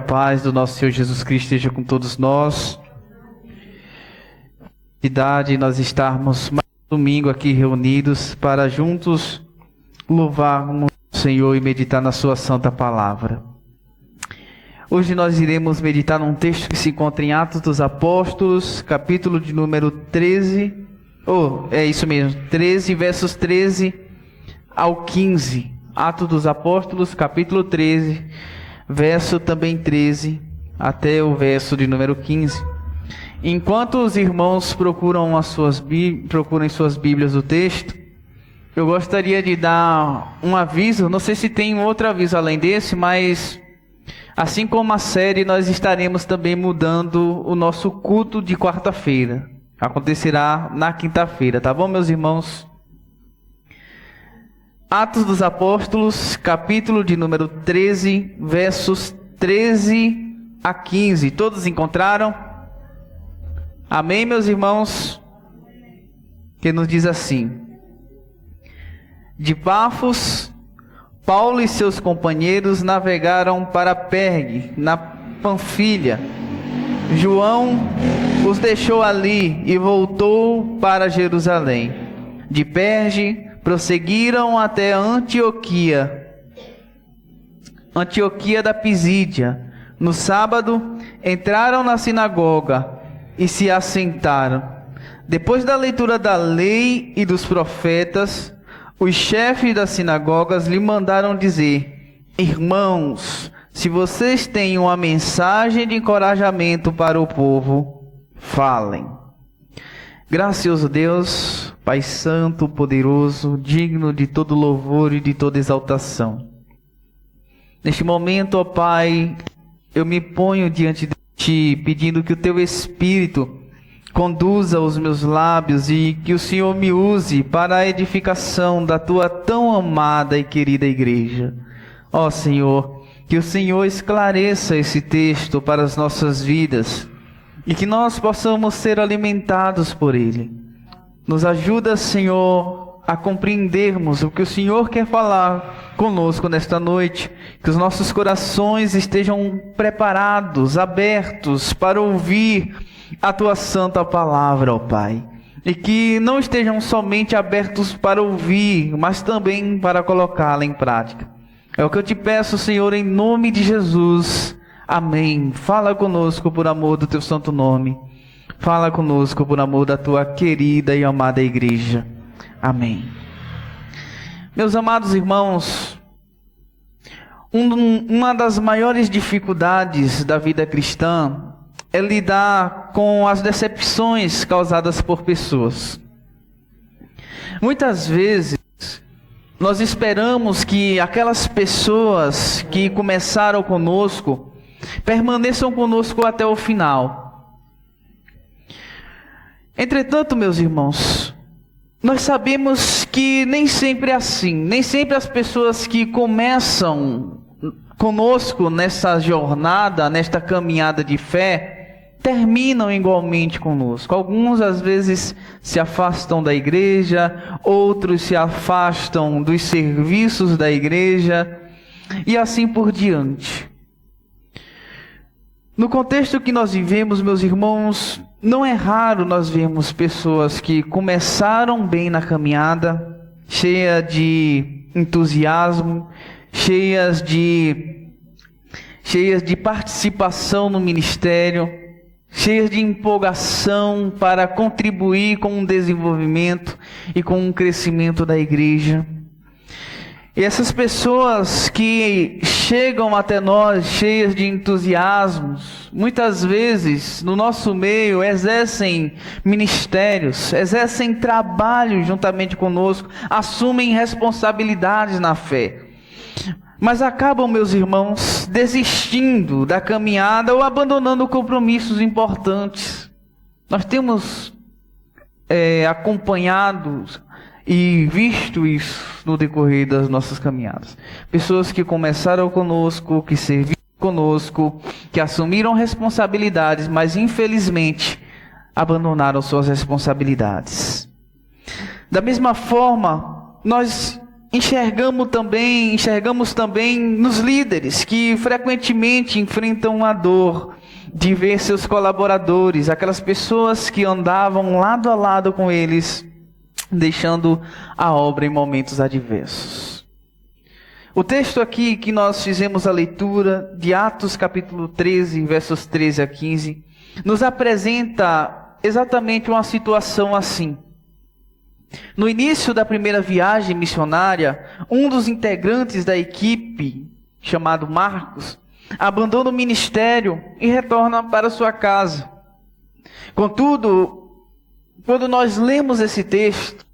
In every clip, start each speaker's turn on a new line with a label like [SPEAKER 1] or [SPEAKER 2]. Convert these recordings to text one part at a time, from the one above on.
[SPEAKER 1] paz do nosso Senhor Jesus Cristo esteja com todos nós. De nós estarmos mais um domingo aqui reunidos para juntos louvarmos o Senhor e meditar na sua santa palavra. Hoje nós iremos meditar num texto que se encontra em Atos dos Apóstolos, capítulo de número 13, 13, versos 13 ao 15. Atos dos Apóstolos, capítulo 13, verso também 13, até o verso de número 15. Enquanto os irmãos procuram suas Bíblias do texto, eu gostaria de dar um aviso, não sei se tem outro aviso além desse, mas assim como a série, nós estaremos também mudando o nosso culto de quarta-feira. Acontecerá na quinta-feira, tá bom, meus irmãos? Atos dos Apóstolos, capítulo de número 13, versos 13 a 15. Todos encontraram? Amém, meus irmãos? Que nos diz assim: de Pafos, Paulo e seus companheiros navegaram para Pergue, na Panfilha. João os deixou ali e voltou para Jerusalém. De Perge, prosseguiram até Antioquia da Pisídia. No sábado, entraram na sinagoga e se assentaram. Depois da leitura da lei e dos profetas, os chefes das sinagogas lhe mandaram dizer: irmãos, se vocês têm uma mensagem de encorajamento para o povo, falem. Gracioso Deus, Pai Santo, poderoso, digno de todo louvor e de toda exaltação. Neste momento, ó Pai, eu me ponho diante de Ti, pedindo que o Teu Espírito conduza os meus lábios e que o Senhor me use para a edificação da Tua tão amada e querida igreja. Ó Senhor, que o Senhor esclareça esse texto para as nossas vidas e que nós possamos ser alimentados por ele. Nos ajuda, Senhor, a compreendermos o que o Senhor quer falar conosco nesta noite, que os nossos corações estejam preparados, abertos para ouvir a Tua santa palavra, ó Pai, e que não estejam somente abertos para ouvir, mas também para colocá-la em prática. É o que eu te peço, Senhor, em nome de Jesus. Amém. Fala conosco por amor do Teu santo nome. Fala conosco por amor da Tua querida e amada igreja. Amém. Meus amados irmãos, uma das maiores dificuldades da vida cristã é lidar com as decepções causadas por pessoas. Muitas vezes, nós esperamos que aquelas pessoas que começaram conosco permaneçam conosco até o final. Entretanto, meus irmãos, nós sabemos que nem sempre é assim. Nem sempre as pessoas que começam conosco nessa jornada, nesta caminhada de fé, terminam igualmente conosco. Alguns às vezes se afastam da igreja, outros se afastam dos serviços da igreja e assim por diante. No contexto que nós vivemos, meus irmãos, não é raro nós vermos pessoas que começaram bem na caminhada, cheias de entusiasmo, cheias de participação no ministério, cheias de empolgação para contribuir com o desenvolvimento e com o crescimento da igreja. E essas pessoas que chegam até nós cheias de entusiasmos, muitas vezes no nosso meio exercem ministérios, exercem trabalho juntamente conosco, assumem responsabilidades na fé. Mas acabam, meus irmãos, desistindo da caminhada ou abandonando compromissos importantes. Nós temos acompanhado e visto isso no decorrer das nossas caminhadas. Pessoas que começaram conosco, que serviram conosco, que assumiram responsabilidades, mas infelizmente abandonaram suas responsabilidades. Da mesma forma, nós enxergamos também nos líderes que frequentemente enfrentam a dor de ver seus colaboradores, aquelas pessoas que andavam lado a lado com eles, deixando a obra em momentos adversos. O texto aqui que nós fizemos a leitura de Atos capítulo 13, versos 13 a 15, nos apresenta exatamente uma situação assim. No início da primeira viagem missionária, um dos integrantes da equipe, chamado Marcos, abandona o ministério e retorna para sua casa. Contudo, quando nós lemos esse texto,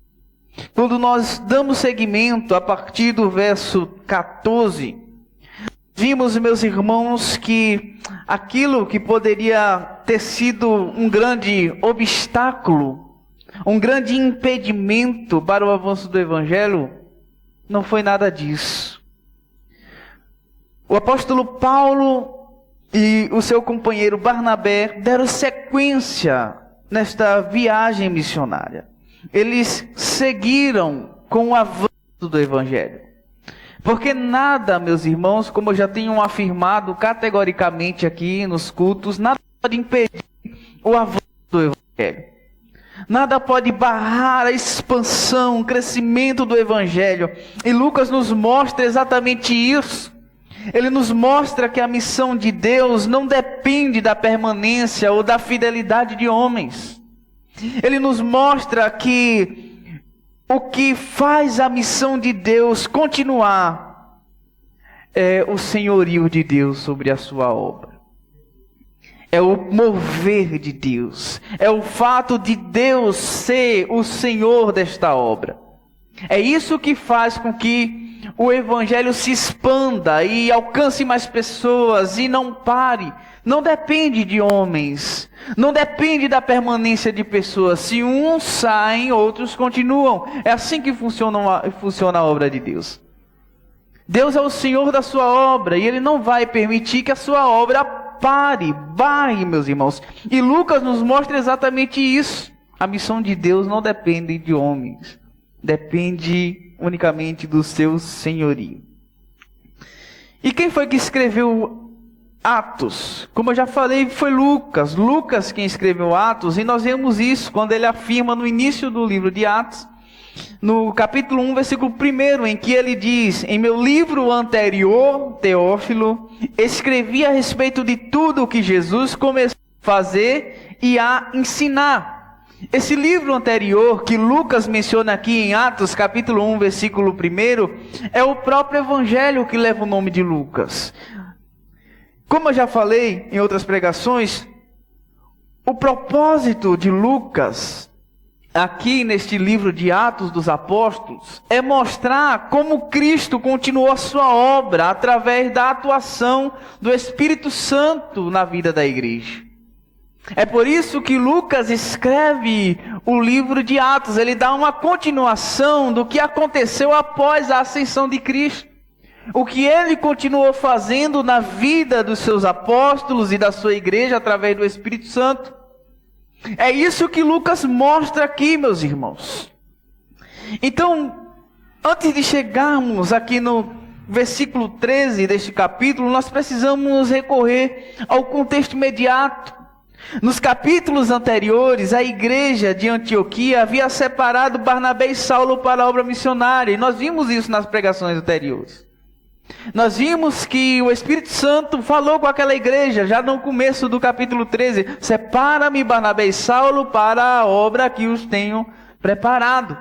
[SPEAKER 1] quando nós damos seguimento a partir do verso 14, vimos, meus irmãos, que aquilo que poderia ter sido um grande obstáculo, um grande impedimento para o avanço do Evangelho, não foi nada disso. O apóstolo Paulo e o seu companheiro Barnabé deram sequência nesta viagem missionária. Eles seguiram com o avanço do Evangelho. Porque nada, meus irmãos, como eu já tenho afirmado categoricamente aqui nos cultos, nada pode impedir o avanço do Evangelho. Nada pode barrar a expansão, o crescimento do Evangelho. E Lucas nos mostra exatamente isso. Ele nos mostra que a missão de Deus não depende da permanência ou da fidelidade de homens. Ele nos mostra que o que faz a missão de Deus continuar é o senhorio de Deus sobre a sua obra. É o mover de Deus. É o fato de Deus ser o Senhor desta obra. É isso que faz com que o Evangelho se expanda e alcance mais pessoas e não pare. Não depende de homens. Não depende da permanência de pessoas. Se uns saem, outros continuam. É assim que funciona a obra de Deus. Deus é o Senhor da sua obra e Ele não vai permitir que a sua obra barre, meus irmãos. E Lucas nos mostra exatamente isso. A missão de Deus não depende de homens. Depende unicamente do seu senhorio. E quem foi que escreveu Atos? Como eu já falei, foi Lucas. Lucas quem escreveu Atos. E nós vemos isso quando ele afirma no início do livro de Atos, no capítulo 1, versículo 1, em que ele diz: em meu livro anterior, Teófilo, escrevi a respeito de tudo o que Jesus começou a fazer e a ensinar. Esse livro anterior que Lucas menciona aqui em Atos, capítulo 1, versículo 1, é o próprio Evangelho que leva o nome de Lucas. Como eu já falei em outras pregações, o propósito de Lucas aqui neste livro de Atos dos Apóstolos é mostrar como Cristo continuou a sua obra através da atuação do Espírito Santo na vida da igreja. É por isso que Lucas escreve o livro de Atos. Ele dá uma continuação do que aconteceu após a ascensão de Cristo. O que ele continuou fazendo na vida dos seus apóstolos e da sua igreja através do Espírito Santo. É isso que Lucas mostra aqui, meus irmãos. Então, antes de chegarmos aqui no versículo 13 deste capítulo, nós precisamos recorrer ao contexto imediato. Nos capítulos anteriores, a igreja de Antioquia havia separado Barnabé e Saulo para a obra missionária. E nós vimos isso nas pregações anteriores. Nós vimos que o Espírito Santo falou com aquela igreja, já no começo do capítulo 13. Separa-me Barnabé e Saulo para a obra que os tenho preparado.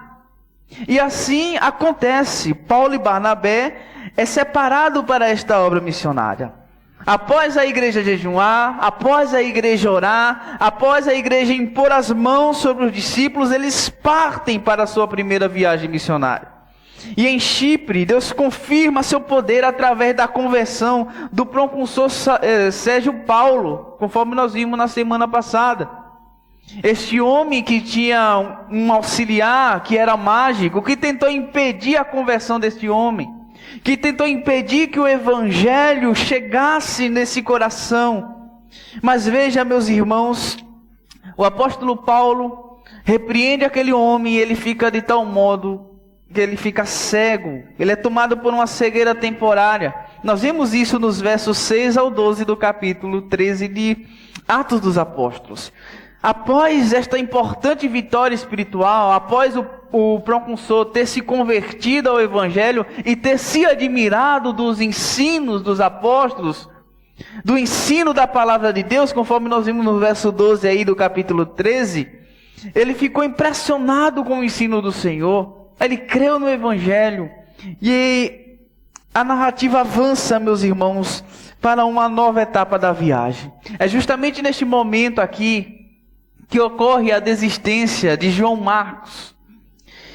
[SPEAKER 1] E assim acontece. Paulo e Barnabé é separado para esta obra missionária. Após a igreja jejuar, após a igreja orar, após a igreja impor as mãos sobre os discípulos, eles partem para a sua primeira viagem missionária. E em Chipre, Deus confirma seu poder através da conversão do proconsul Sérgio Paulo, conforme nós vimos na semana passada. Este homem que tinha um auxiliar, que era mágico, que tentou impedir a conversão deste homem, que tentou impedir que o Evangelho chegasse nesse coração. Mas veja, meus irmãos, o apóstolo Paulo repreende aquele homem e ele fica de tal modo que ele fica cego, ele é tomado por uma cegueira temporária. Nós vemos isso nos versos 6 ao 12 do capítulo 13 de Atos dos Apóstolos. Após esta importante vitória espiritual, após o proconsul ter se convertido ao Evangelho e ter se admirado dos ensinos dos apóstolos, do ensino da palavra de Deus, conforme nós vimos no verso 12 aí do capítulo 13, ele ficou impressionado com o ensino do Senhor. Ele creu no Evangelho. E a narrativa avança, meus irmãos, para uma nova etapa da viagem. É justamente neste momento aqui que ocorre a desistência de João Marcos.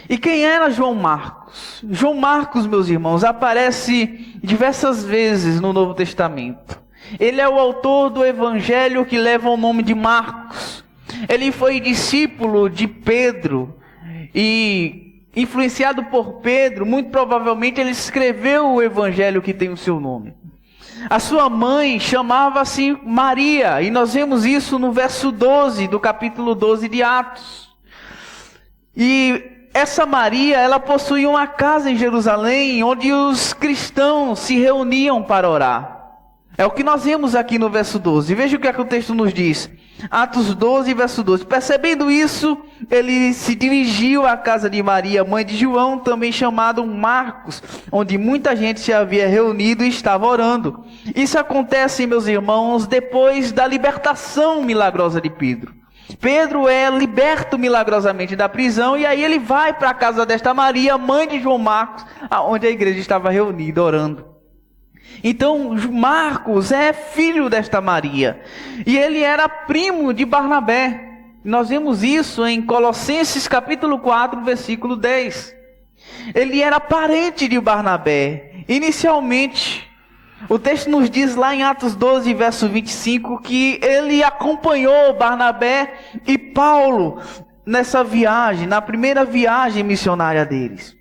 [SPEAKER 1] E quem era João Marcos? João Marcos, meus irmãos, aparece diversas vezes no Novo Testamento. Ele é o autor do Evangelho que leva o nome de Marcos. Ele foi discípulo de Pedro e, influenciado por Pedro, muito provavelmente ele escreveu o Evangelho que tem o seu nome. A sua mãe chamava-se Maria, e nós vemos isso no verso 12 do capítulo 12 de Atos. E essa Maria, ela possuía uma casa em Jerusalém, onde os cristãos se reuniam para orar. É o que nós vemos aqui no verso 12. Veja o que o texto nos diz. Atos 12, verso 12. Percebendo isso, ele se dirigiu à casa de Maria, mãe de João, também chamado Marcos, onde muita gente se havia reunido e estava orando. Isso acontece, meus irmãos, depois da libertação milagrosa de Pedro. Pedro é liberto milagrosamente da prisão, e aí ele vai para a casa desta Maria, mãe de João Marcos, onde a igreja estava reunida orando. Então Marcos é filho desta Maria, e ele era primo de Barnabé. Nós vemos isso em Colossenses capítulo 4, versículo 10. Ele era parente de Barnabé. Inicialmente, o texto nos diz lá em Atos 12, verso 25, que ele acompanhou Barnabé e Paulo nessa viagem, na primeira viagem missionária deles.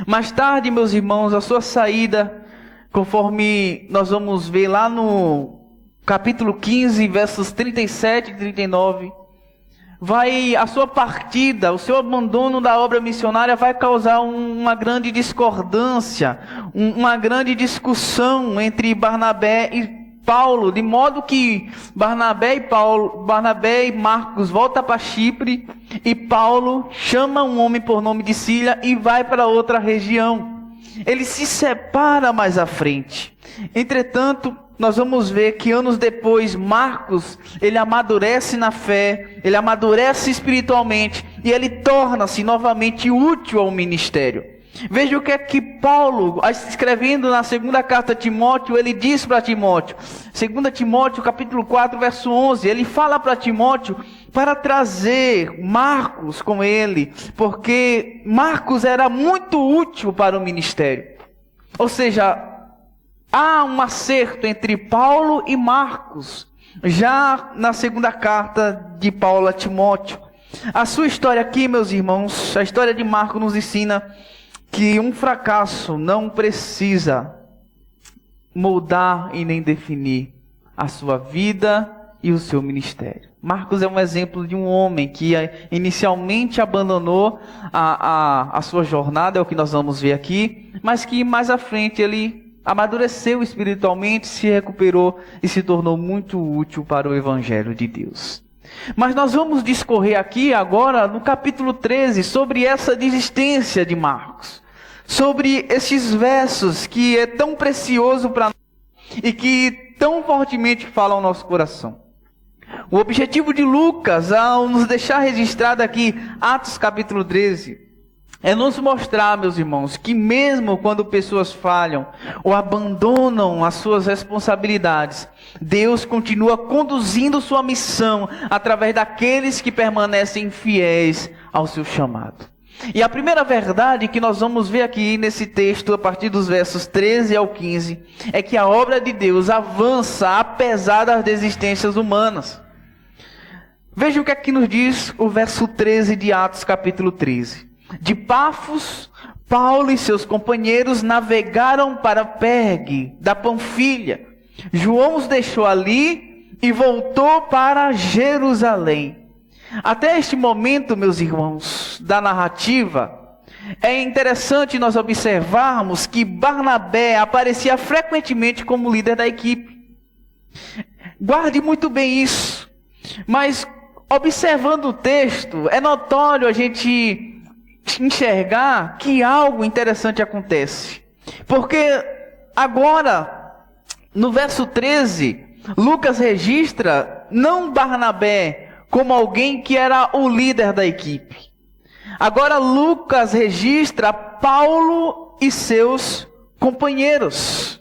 [SPEAKER 1] Mais tarde, meus irmãos, a sua saída, conforme nós vamos ver lá no capítulo 15, versos 37 e 39, a sua partida, o seu abandono da obra missionária vai causar uma grande discordância, uma grande discussão entre Barnabé e Paulo, de modo que Barnabé e Marcos voltam para Chipre, e Paulo chama um homem por nome de Síria e vai para outra região. Ele se separa mais à frente. Entretanto, nós vamos ver que anos depois, Marcos, ele amadurece na fé, ele amadurece espiritualmente, e ele torna-se novamente útil ao ministério. Veja o que é que Paulo, escrevendo na segunda carta a Timóteo, ele diz para Timóteo. 2 Timóteo, capítulo 4, verso 11, ele fala para Timóteo para trazer Marcos com ele, porque Marcos era muito útil para o ministério. Ou seja, há um acerto entre Paulo e Marcos, já na segunda carta de Paulo a Timóteo. A sua história aqui, meus irmãos, a história de Marcos nos ensina que um fracasso não precisa moldar e nem definir a sua vida e o seu ministério. Marcos é um exemplo de um homem que inicialmente abandonou a sua jornada, é o que nós vamos ver aqui, mas que mais à frente ele amadureceu espiritualmente, se recuperou e se tornou muito útil para o Evangelho de Deus. Mas nós vamos discorrer aqui agora no capítulo 13 sobre essa desistência de Marcos, sobre esses versos que é tão precioso para nós e que tão fortemente falam ao nosso coração. O objetivo de Lucas, ao nos deixar registrado aqui Atos capítulo 13, é nos mostrar, meus irmãos, que mesmo quando pessoas falham ou abandonam as suas responsabilidades, Deus continua conduzindo sua missão através daqueles que permanecem fiéis ao seu chamado. E a primeira verdade que nós vamos ver aqui nesse texto, a partir dos versos 13 ao 15, é que a obra de Deus avança apesar das desistências humanas. Veja o que aqui nos diz o verso 13 de Atos capítulo 13. De Pafos, Paulo e seus companheiros navegaram para Pergue, da Panfilha. João os deixou ali e voltou para Jerusalém. Até este momento, meus irmãos, da narrativa, É interessante nós observarmos que Barnabé aparecia frequentemente como líder da equipe. Guarde muito bem isso. Mas observando o texto, é notório a gente enxergar que algo interessante acontece. Porque agora, no verso 13, Lucas registra não Barnabé como alguém que era o líder da equipe. Agora Lucas registra Paulo e seus companheiros.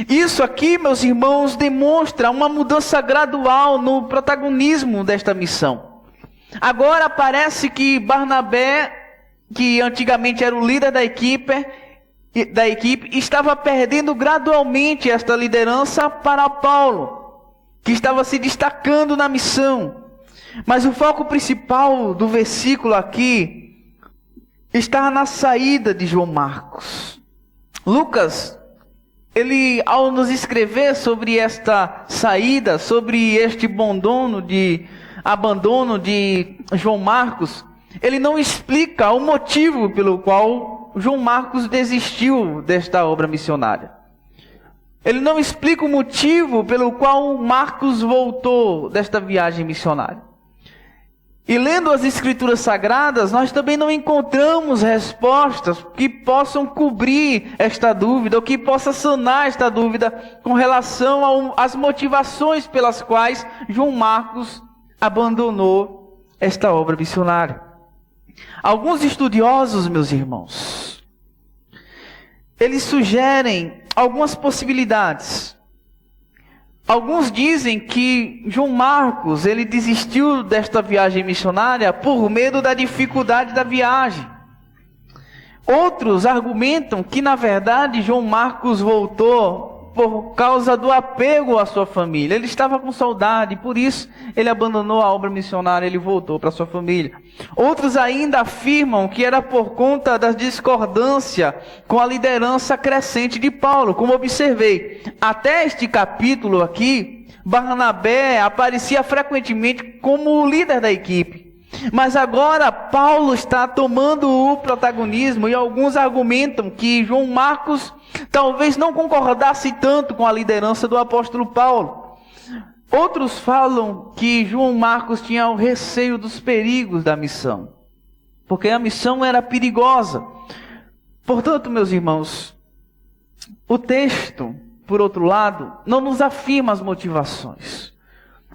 [SPEAKER 1] Isso aqui, meus irmãos, demonstra uma mudança gradual no protagonismo desta missão. Agora parece que Barnabé, que antigamente era o líder da equipe, estava perdendo gradualmente esta liderança para Paulo, que estava se destacando na missão. Mas o foco principal do versículo aqui está na saída de João Marcos. Lucas, ele ao nos escrever sobre esta saída, sobre este abandono de João Marcos, ele não explica o motivo pelo qual João Marcos desistiu desta obra missionária. Ele não explica o motivo pelo qual Marcos voltou desta viagem missionária. E lendo as Escrituras Sagradas, nós também não encontramos respostas que possam cobrir esta dúvida, ou que possa sanar esta dúvida com relação às motivações pelas quais João Marcos abandonou esta obra missionária. Alguns estudiosos, meus irmãos, eles sugerem algumas possibilidades. Alguns dizem que João Marcos, ele desistiu desta viagem missionária por medo da dificuldade da viagem. Outros argumentam que, na verdade, João Marcos voltou por causa do apego à sua família. Ele estava com saudade, por isso ele abandonou a obra missionária, ele voltou para sua família. Outros ainda afirmam que era por conta da discordância com a liderança crescente de Paulo. Como observei, até este capítulo aqui, Barnabé aparecia frequentemente como o líder da equipe. Mas agora Paulo está tomando o protagonismo, e alguns argumentam que João Marcos talvez não concordasse tanto com a liderança do apóstolo Paulo. Outros falam que João Marcos tinha o receio dos perigos da missão, porque a missão era perigosa. Portanto, meus irmãos, o texto, por outro lado, não nos afirma as motivações.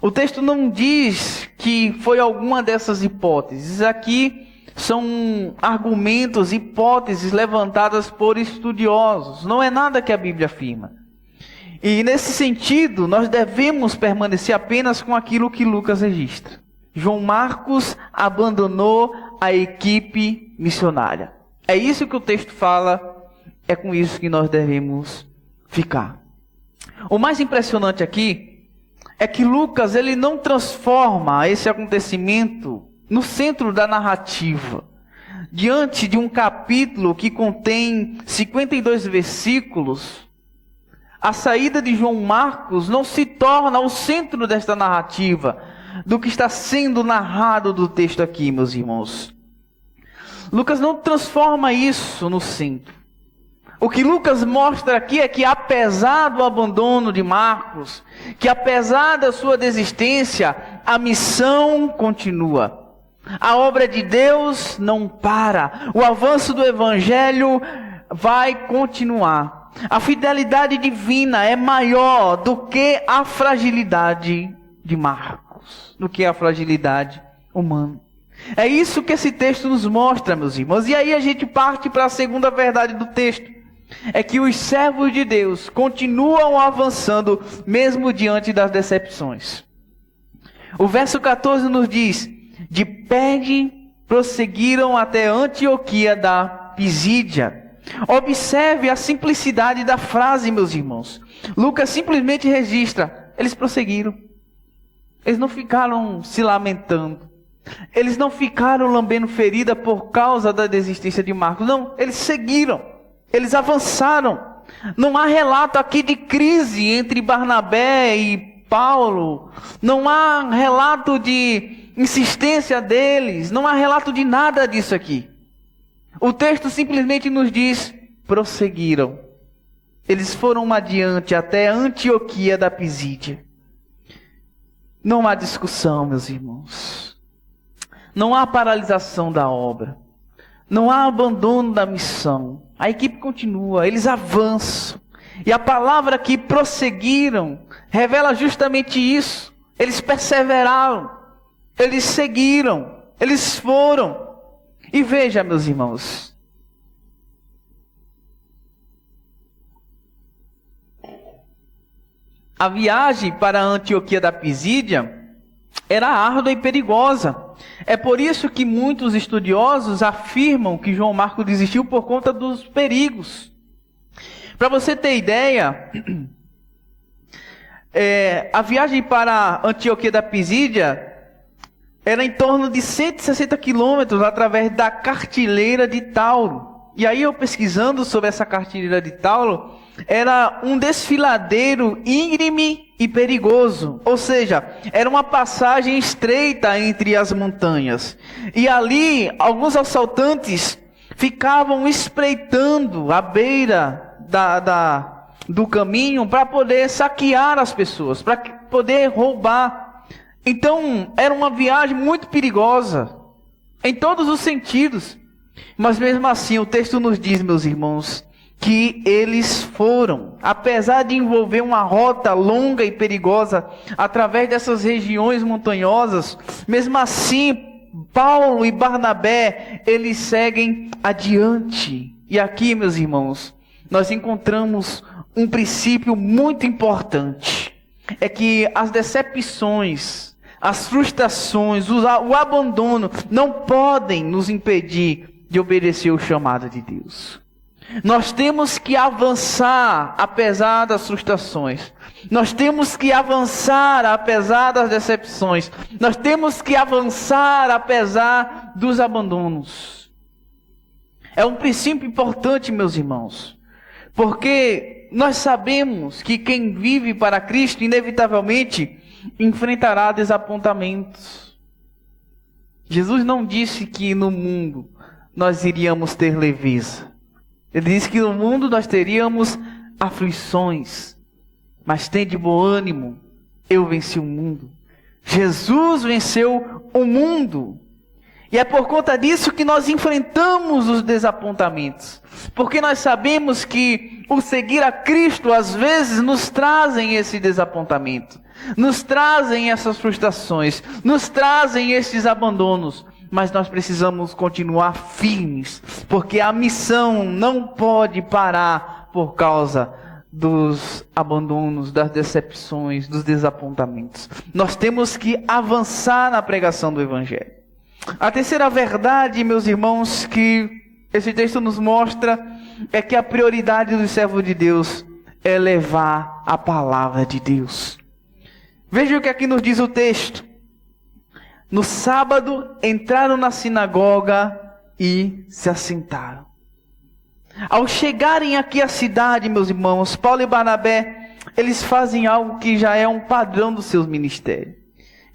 [SPEAKER 1] O texto não diz que foi alguma dessas hipóteses. Aqui são argumentos, hipóteses levantadas por estudiosos. Não é nada que a Bíblia afirma. E nesse sentido, nós devemos permanecer apenas com aquilo que Lucas registra. João Marcos abandonou a equipe missionária. É isso que o texto fala, é com isso que nós devemos ficar. O mais impressionante aqui é que Lucas, ele não transforma esse acontecimento no centro da narrativa. Diante de um capítulo que contém 52 versículos, a saída de João Marcos não se torna o centro desta narrativa, do que está sendo narrado do texto aqui, meus irmãos. Lucas não transforma isso no centro. O que Lucas mostra aqui é que, apesar do abandono de Marcos, que apesar da sua desistência, a missão continua. A obra de Deus não para. O avanço do Evangelho vai continuar. A fidelidade divina é maior do que a fragilidade de Marcos, do que a fragilidade humana. É isso que esse texto nos mostra, meus irmãos. E aí a gente parte para a segunda verdade do texto. É que os servos de Deus continuam avançando mesmo diante das decepções. O verso 14 nos diz: de Perge prosseguiram até Antioquia da Pisídia. Observe a simplicidade da frase, meus irmãos. Lucas simplesmente registra: eles prosseguiram. Eles não ficaram se lamentando. Eles não ficaram lambendo ferida por causa da desistência de Marcos. Não, eles seguiram. Eles avançaram. Não há relato aqui de crise entre Barnabé e Paulo. Não há relato de insistência deles. Não há relato de nada disso aqui. O texto simplesmente nos diz: prosseguiram. Eles foram adiante até Antioquia da Pisídia. Não há discussão, meus irmãos. Não há paralisação da obra. Não há abandono da missão. A equipe continua, eles avançam. E a palavra que prosseguiram revela justamente isso. Eles perseveraram, eles seguiram, eles foram. E veja, meus irmãos, a viagem para a Antioquia da Pisídia era árdua e perigosa. É por isso que muitos estudiosos afirmam que João Marcos desistiu por conta dos perigos. Para você ter ideia, a viagem para a Antioquia da Pisídia era em torno de 160 quilômetros através da Cartilheira de Tauro. E aí eu pesquisando sobre essa Cartilheira de Tauro, era um desfiladeiro íngreme e perigoso. Ou seja, era uma passagem estreita entre as montanhas. E ali, alguns assaltantes ficavam espreitando a beira do caminho para poder saquear as pessoas, para poder roubar. Então, era uma viagem muito perigosa, em todos os sentidos. Mas mesmo assim, o texto nos diz, meus irmãos, que eles foram, apesar de envolver uma rota longa e perigosa, através dessas regiões montanhosas, mesmo assim, Paulo e Barnabé, eles seguem adiante. E aqui, meus irmãos, nós encontramos um princípio muito importante. É que as decepções, as frustrações, o abandono não podem nos impedir de obedecer o chamado de Deus. Nós temos que avançar apesar das frustrações. Nós temos que avançar apesar das decepções. Nós temos que avançar apesar dos abandonos. É um princípio importante, meus irmãos, porque nós sabemos que quem vive para Cristo inevitavelmente enfrentará desapontamentos. Jesus não disse que no mundo nós iríamos ter leveza. Ele disse que no mundo nós teríamos aflições, mas tem de bom ânimo, eu venci o mundo. Jesus venceu o mundo. E é por conta disso que nós enfrentamos os desapontamentos. Porque nós sabemos que o seguir a Cristo às vezes nos trazem esse desapontamento, nos trazem essas frustrações, nos trazem esses abandonos. Mas nós precisamos continuar firmes, porque a missão não pode parar por causa dos abandonos, das decepções, dos desapontamentos. Nós temos que avançar na pregação do Evangelho. A terceira verdade, meus irmãos, que esse texto nos mostra, é que a prioridade do servo de Deus é levar a palavra de Deus. Veja o que aqui nos diz o texto. No sábado, entraram na sinagoga e se assentaram. Ao chegarem aqui à cidade, meus irmãos, Paulo e Barnabé, eles fazem algo que já é um padrão dos seus ministérios.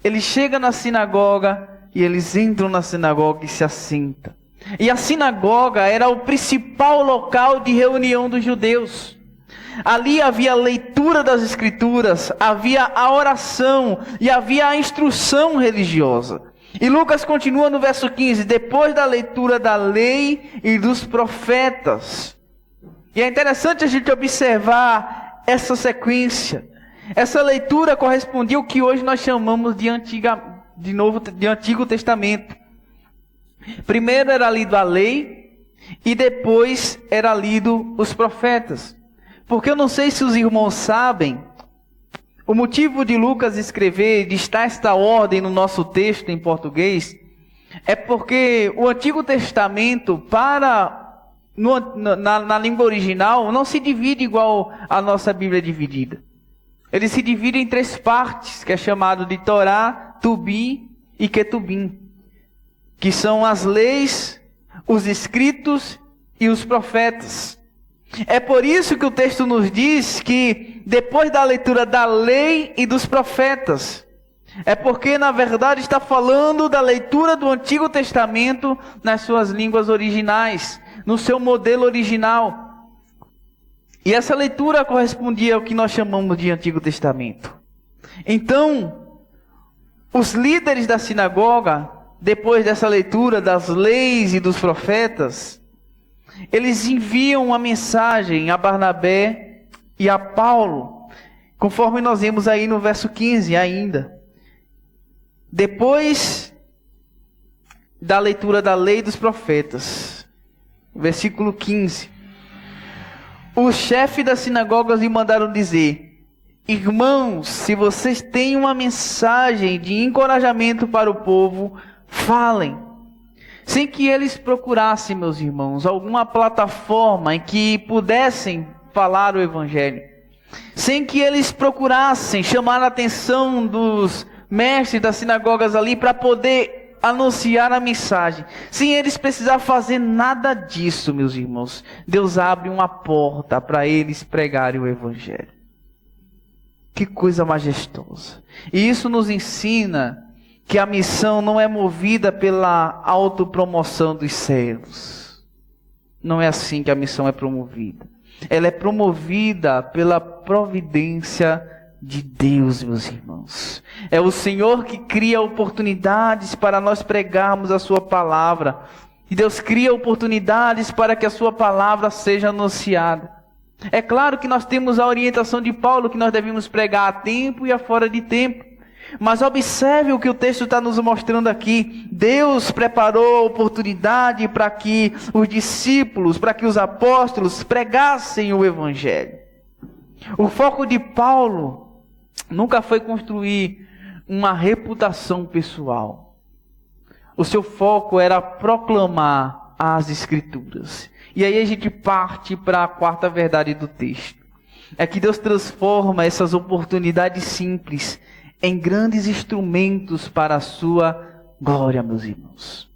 [SPEAKER 1] Eles chegam na sinagoga e eles entram na sinagoga e se assentam. E a sinagoga era o principal local de reunião dos judeus. Ali havia a leitura das Escrituras, havia a oração e havia a instrução religiosa. E Lucas continua no verso 15, depois da leitura da lei e dos profetas. E é interessante a gente observar essa sequência. Essa leitura correspondia ao que hoje nós chamamos de Antigo Testamento. Primeiro era lido a lei e depois era lido os profetas. Porque eu não sei se os irmãos sabem, o motivo de Lucas escrever, de estar esta ordem no nosso texto em português, é porque o Antigo Testamento, na língua original, não se divide igual a nossa Bíblia é dividida. Ele se divide em 3 partes, que é chamado de Torá, Tubi e Ketubim, que são as leis, os escritos e os profetas. É por isso que o texto nos diz que depois da leitura da lei e dos profetas, É porque, na verdade, está falando da leitura do Antigo Testamento nas suas línguas originais, no seu modelo original. E essa leitura correspondia ao que nós chamamos de Antigo Testamento. Então, os líderes da sinagoga, depois dessa leitura das leis e dos profetas, eles enviam uma mensagem a Barnabé e a Paulo, conforme nós vemos aí no verso 15 ainda. Depois da leitura da lei dos profetas, versículo 15, os chefes das sinagogas lhe mandaram dizer: irmãos, se vocês têm uma mensagem de encorajamento para o povo, falem. Sem que eles procurassem, meus irmãos, alguma plataforma em que pudessem falar o evangelho. Sem que eles procurassem chamar a atenção dos mestres das sinagogas ali para poder anunciar a mensagem. Sem eles precisar fazer nada disso, meus irmãos, Deus abre uma porta para eles pregarem o evangelho. Que coisa majestosa. E isso nos ensina que a missão não é movida pela autopromoção dos servos. Não é assim que a missão é promovida. Ela é promovida pela providência de Deus, meus irmãos. É o Senhor que cria oportunidades para nós pregarmos a sua palavra. E Deus cria oportunidades para que a sua palavra seja anunciada. É claro que nós temos a orientação de Paulo que nós devemos pregar a tempo e a fora de tempo. Mas observe o que o texto está nos mostrando aqui. Deus preparou a oportunidade para que os discípulos, para que os apóstolos pregassem o evangelho. O foco de Paulo nunca foi construir uma reputação pessoal. O seu foco era proclamar as Escrituras. E aí a gente parte para a quarta verdade do texto. É que Deus transforma essas oportunidades simples em grandes instrumentos para a sua glória, meus irmãos.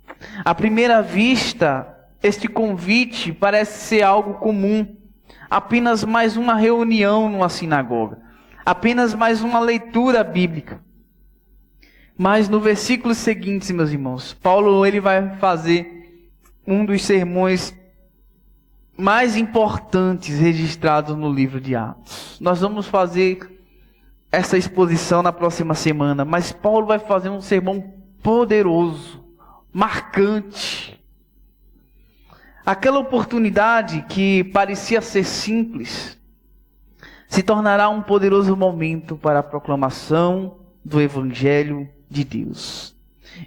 [SPEAKER 1] À primeira vista, este convite parece ser algo comum. Apenas mais uma reunião numa sinagoga. Apenas mais uma leitura bíblica. Mas no versículo seguinte, meus irmãos, Paulo ele vai fazer um dos sermões mais importantes registrados no livro de Atos. Nós vamos fazer essa exposição na próxima semana, mas Paulo vai fazer um sermão poderoso, marcante. Aquela oportunidade que parecia ser simples, se tornará um poderoso momento para a proclamação do Evangelho de Deus.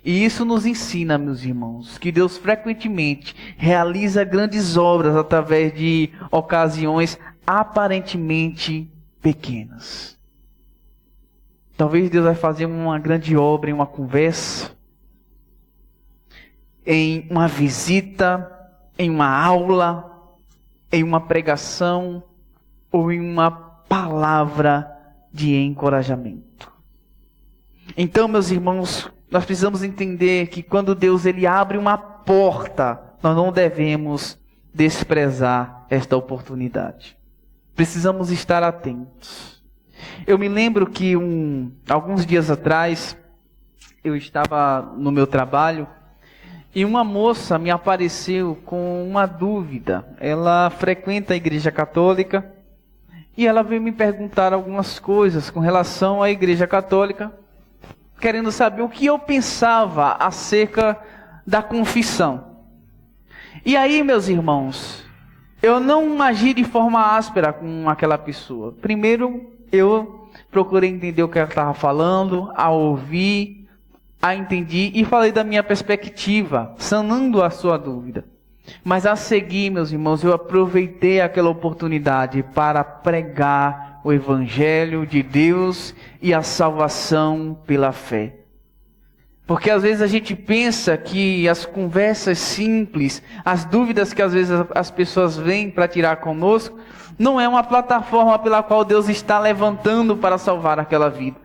[SPEAKER 1] E isso nos ensina, meus irmãos, que Deus frequentemente realiza grandes obras através de ocasiões aparentemente pequenas. Talvez Deus vai fazer uma grande obra em uma conversa, em uma visita, em uma aula, em uma pregação ou em uma palavra de encorajamento. Então, meus irmãos, nós precisamos entender que quando Deus ele abre uma porta, nós não devemos desprezar esta oportunidade. Precisamos estar atentos. Eu me lembro que alguns dias atrás, eu estava no meu trabalho e uma moça me apareceu com uma dúvida. Ela frequenta a Igreja Católica e ela veio me perguntar algumas coisas com relação à Igreja Católica, querendo saber o que eu pensava acerca da confissão. E aí, meus irmãos, eu não agi de forma áspera com aquela pessoa. Primeiro, eu procurei entender o que ela estava falando, a ouvir, a entendi e falei da minha perspectiva, sanando a sua dúvida. Mas a seguir, meus irmãos, eu aproveitei aquela oportunidade para pregar o Evangelho de Deus e a salvação pela fé. Porque às vezes a gente pensa que as conversas simples, as dúvidas que às vezes as pessoas vêm para tirar conosco, não é uma plataforma pela qual Deus está levantando para salvar aquela vida.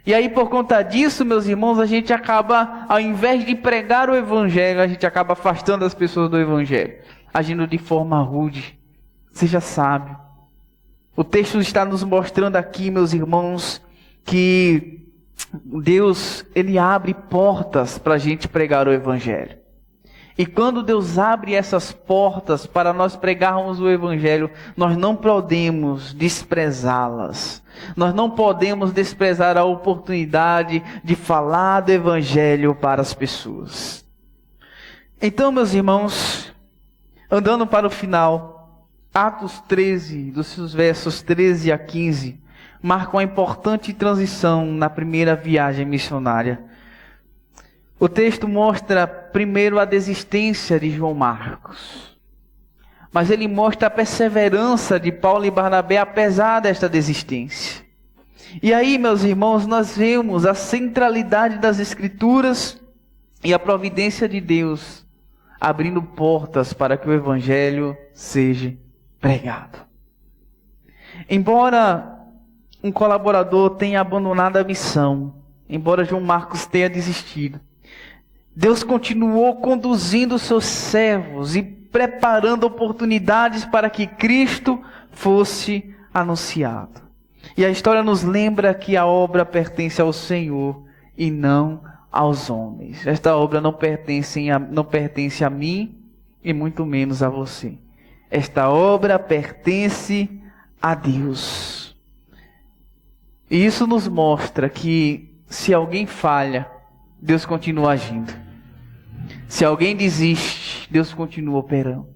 [SPEAKER 1] E aí por conta disso, meus irmãos, a gente acaba, ao invés de pregar o Evangelho, a gente acaba afastando as pessoas do Evangelho, agindo de forma rude. Seja sábio. O texto está nos mostrando aqui, meus irmãos, que Deus, Ele abre portas para a gente pregar o Evangelho. E quando Deus abre essas portas para nós pregarmos o Evangelho, nós não podemos desprezá-las. Nós não podemos desprezar a oportunidade de falar do Evangelho para as pessoas. Então, meus irmãos, andando para o final, Atos 13, dos seus versos 13 a 15, marca uma importante transição na primeira viagem missionária. O texto mostra primeiro a desistência de João Marcos, mas ele mostra a perseverança de Paulo e Barnabé apesar desta desistência. E aí, meus irmãos, nós vemos a centralidade das Escrituras e a providência de Deus abrindo portas para que o Evangelho seja pregado. Embora um colaborador tenha abandonado a missão, embora João Marcos tenha desistido, Deus continuou conduzindo seus servos e preparando oportunidades para que Cristo fosse anunciado. E a história nos lembra que a obra pertence ao Senhor e não aos homens. Esta obra não pertence a mim e muito menos a você. Esta obra pertence a Deus. E isso nos mostra que se alguém falha, Deus continua agindo. Se alguém desiste, Deus continua operando.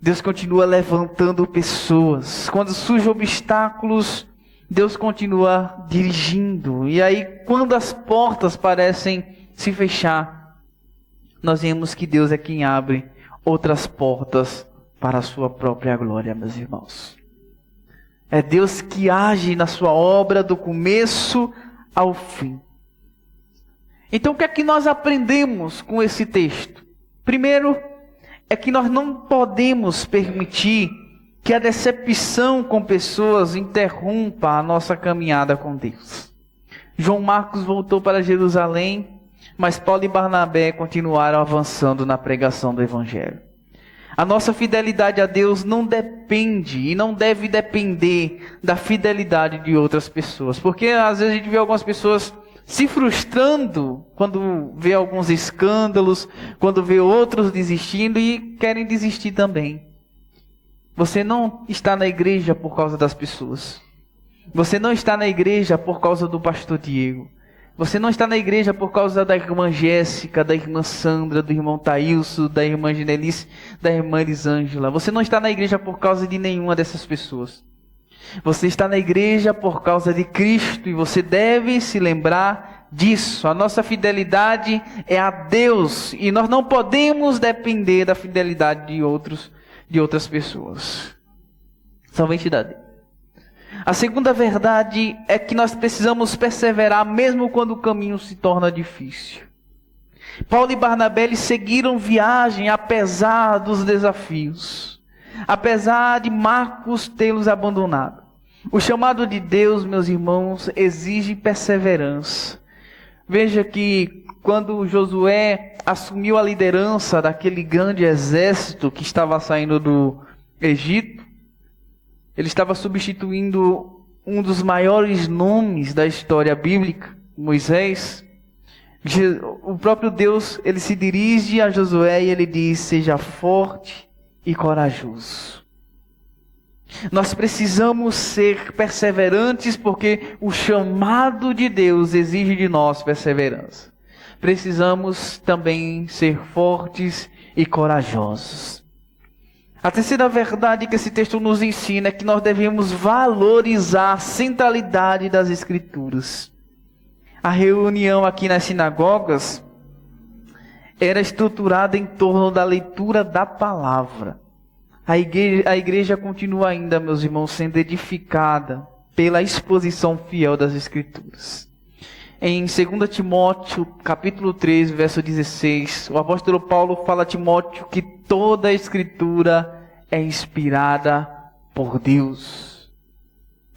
[SPEAKER 1] Deus continua levantando pessoas. Quando surgem obstáculos, Deus continua dirigindo. E aí, quando as portas parecem se fechar, nós vemos que Deus é quem abre outras portas para a sua própria glória, meus irmãos. É Deus que age na sua obra do começo ao fim. Então, o que é que nós aprendemos com esse texto? Primeiro, é que nós não podemos permitir que a decepção com pessoas interrompa a nossa caminhada com Deus. João Marcos voltou para Jerusalém, mas Paulo e Barnabé continuaram avançando na pregação do Evangelho. A nossa fidelidade a Deus não depende e não deve depender da fidelidade de outras pessoas. Porque às vezes a gente vê algumas pessoas se frustrando quando vê alguns escândalos, quando vê outros desistindo e querem desistir também. Você não está na igreja por causa das pessoas. Você não está na igreja por causa do pastor Diego. Você não está na igreja por causa da irmã Jéssica, da irmã Sandra, do irmão Taílson, da irmã Ginelice, da irmã Elisângela. Você não está na igreja por causa de nenhuma dessas pessoas. Você está na igreja por causa de Cristo e você deve se lembrar disso. A nossa fidelidade é a Deus e nós não podemos depender da fidelidade de outras pessoas. Somente da Deus. A segunda verdade é que nós precisamos perseverar mesmo quando o caminho se torna difícil. Paulo e Barnabé eles seguiram viagem apesar dos desafios. Apesar de Marcos tê-los abandonado. O chamado de Deus, meus irmãos, exige perseverança. Veja que quando Josué assumiu a liderança daquele grande exército que estava saindo do Egito, ele estava substituindo um dos maiores nomes da história bíblica, Moisés. O próprio Deus, ele se dirige a Josué e ele diz: seja forte e corajoso. Nós precisamos ser perseverantes porque o chamado de Deus exige de nós perseverança. Precisamos também ser fortes e corajosos. A terceira verdade que esse texto nos ensina é que nós devemos valorizar a centralidade das Escrituras. A reunião aqui nas sinagogas era estruturada em torno da leitura da palavra. A igreja continua ainda, meus irmãos, sendo edificada pela exposição fiel das Escrituras. Em 2 Timóteo, capítulo 3, verso 16, o apóstolo Paulo fala a Timóteo que toda a Escritura é inspirada por Deus.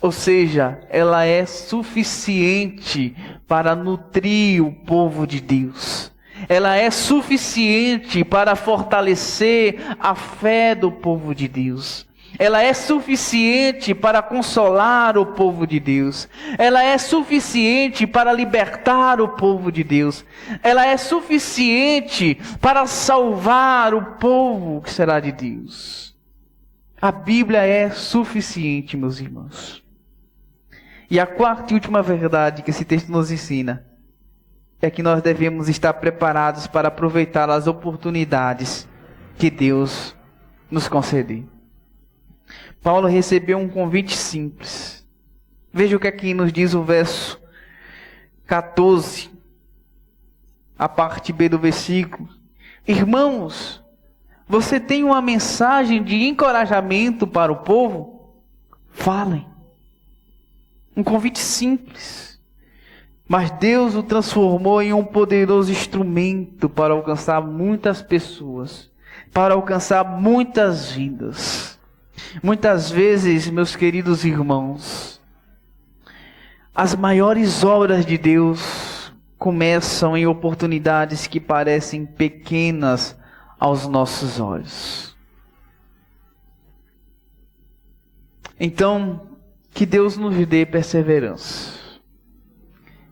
[SPEAKER 1] Ou seja, ela é suficiente para nutrir o povo de Deus. Ela é suficiente para fortalecer a fé do povo de Deus. ela é suficiente para consolar o povo de Deus, ela é suficiente para libertar o povo de Deus, ela é suficiente para salvar o povo que será de Deus. A Bíblia é suficiente, meus irmãos. E a quarta e última verdade que esse texto nos ensina é que nós devemos estar preparados para aproveitar as oportunidades que Deus nos conceder. Paulo recebeu um convite simples. Veja o que aqui nos diz o verso 14, a parte B do versículo. Irmãos, você tem uma mensagem de encorajamento para o povo? Falem. Um convite simples. Mas Deus o transformou em um poderoso instrumento para alcançar muitas pessoas, para alcançar muitas vidas. Muitas vezes, meus queridos irmãos, as maiores obras de Deus começam em oportunidades que parecem pequenas aos nossos olhos. Então, que Deus nos dê perseverança,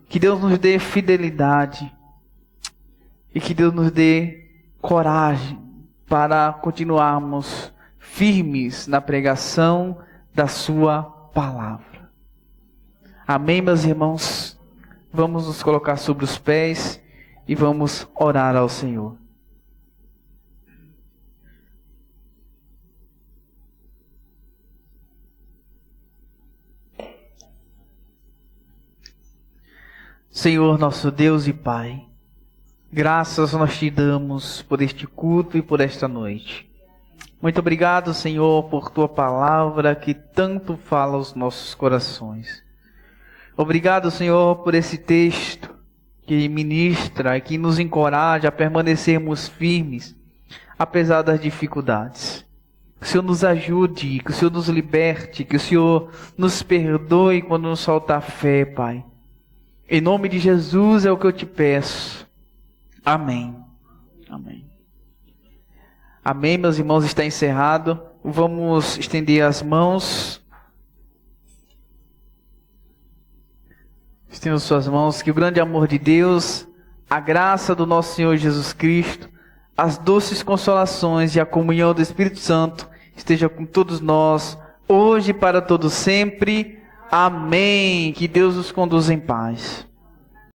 [SPEAKER 1] que Deus nos dê fidelidade e que Deus nos dê coragem para continuarmos firmes na pregação da sua palavra. Amém, meus irmãos? Vamos nos colocar sobre os pés e vamos orar ao Senhor. Senhor, nosso Deus e Pai, graças nós te damos por este culto e por esta noite. Muito obrigado, Senhor, por tua palavra que tanto fala aos nossos corações. Obrigado, Senhor, por esse texto que ministra e que nos encoraja a permanecermos firmes, apesar das dificuldades. Que o Senhor nos ajude, que o Senhor nos liberte, que o Senhor nos perdoe quando nos faltar fé, Pai. Em nome de Jesus é o que eu te peço. Amém. Amém. Amém, meus irmãos, está encerrado. Vamos estender as mãos. Estenda suas mãos. Que o grande amor de Deus, a graça do nosso Senhor Jesus Cristo, as doces consolações e a comunhão do Espírito Santo esteja com todos nós, hoje e para todo sempre. Amém. Que Deus os conduza em paz.